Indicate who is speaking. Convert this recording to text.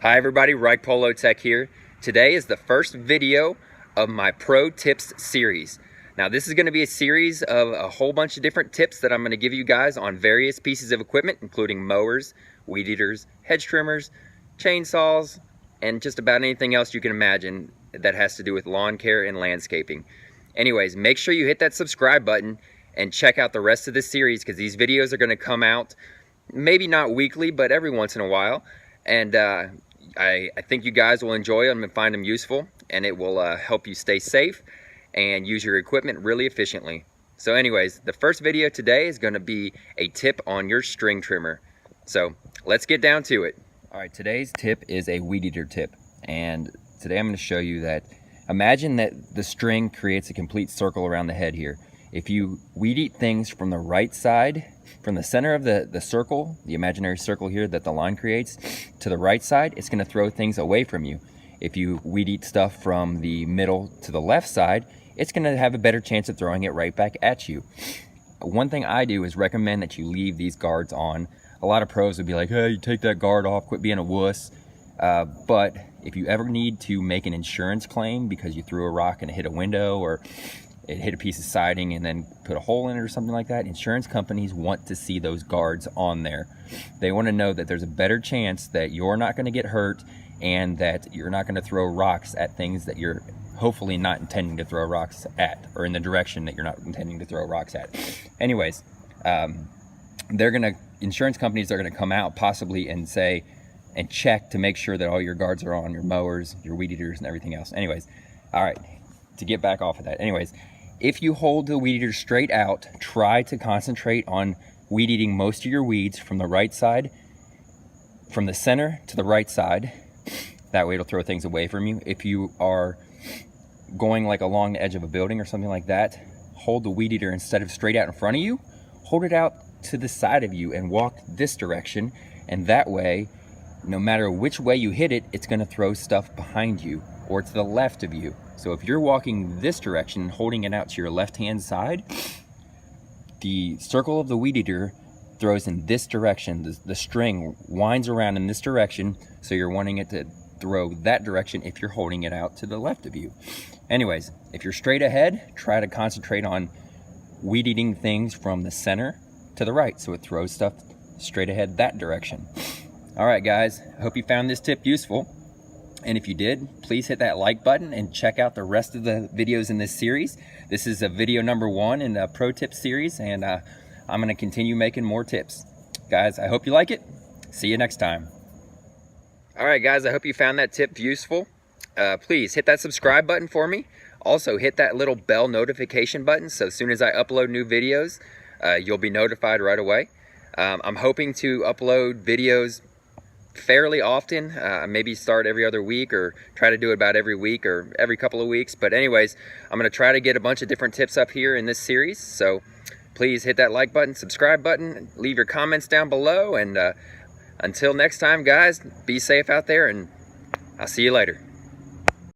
Speaker 1: Hi everybody, Reich Polo Tech here. Today is the first video of my Pro Tips series. Now this is going to be a series of a whole bunch of different tips that I'm going to give you guys on various pieces of equipment, including mowers, weed eaters, hedge trimmers, chainsaws, and just about anything else you can imagine that has to do with lawn care and landscaping. Anyways, make sure you hit that subscribe button and check out the rest of this series, because these videos are going to come out maybe not weekly, but every once in a while. And I think you guys will enjoy them and find them useful, and it will help you stay safe and use your equipment really efficiently. So anyways, the first video today is going to be a tip on your string trimmer. So let's get down to it. All right, today's tip is a weed eater tip, and today I'm going to show you that imagine that the string creates a complete circle around the head here. If you weed eat things from the right side, from the center of the circle, the imaginary circle here that the line creates, to the right side, it's going to throw things away from you. If you weed eat stuff from the middle to the left side, it's going to have a better chance of throwing it right back at you. One thing I do is recommend that you leave these guards on. A lot of pros would be like, hey, you take that guard off, quit being a wuss. But if you ever need to make an insurance claim because you threw a rock and it hit a window, or it hit a piece of siding and then put a hole in it or something like that, insurance companies want to see those guards on there. They want to know that there's a better chance that you're not going to get hurt and that you're not going to throw rocks at things that you're hopefully not intending to throw rocks at, or in the direction that you're not intending to throw rocks at. Anyways, insurance companies are going to come out possibly and say, and check to make sure that all your guards are on, your mowers, your weed eaters, and everything else. Anyways, all right, to get back off of that. Anyways, if you hold the weed eater straight out, try to concentrate on weed eating most of your weeds from the right side, from the center to the right side. That way it'll throw things away from you. If you are going like along the edge of a building or something like that, hold the weed eater, instead of straight out in front of you, hold it out to the side of you and walk this direction. And that way, no matter which way you hit it, it's going to throw stuff behind you or to the left of you. So if you're walking this direction, holding it out to your left-hand side, the circle of the weed eater throws in this direction. The string winds around in this direction, so you're wanting it to throw that direction if you're holding it out to the left of you. Anyways, if you're straight ahead, try to concentrate on weed eating things from the center to the right, so it throws stuff straight ahead that direction. All right, guys, hope you found this tip useful. And if you did, please hit that like button and check out the rest of the videos in this series. This is a video number 1 in the Pro Tips series, and I'm going to continue making more tips. Guys, I hope you like it. See you next time. All right, guys, I hope you found that tip useful. Please hit that subscribe button for me. Also, hit that little bell notification button, so as soon as I upload new videos, you'll be notified right away. I'm hoping to upload videos fairly often, maybe start every other week, or try to do it about every week or every couple of weeks. But anyways, I'm going to try to get a bunch of different tips up here in this series. So please hit that like button, subscribe button, leave your comments down below. And until next time, guys, be safe out there, and I'll see you later.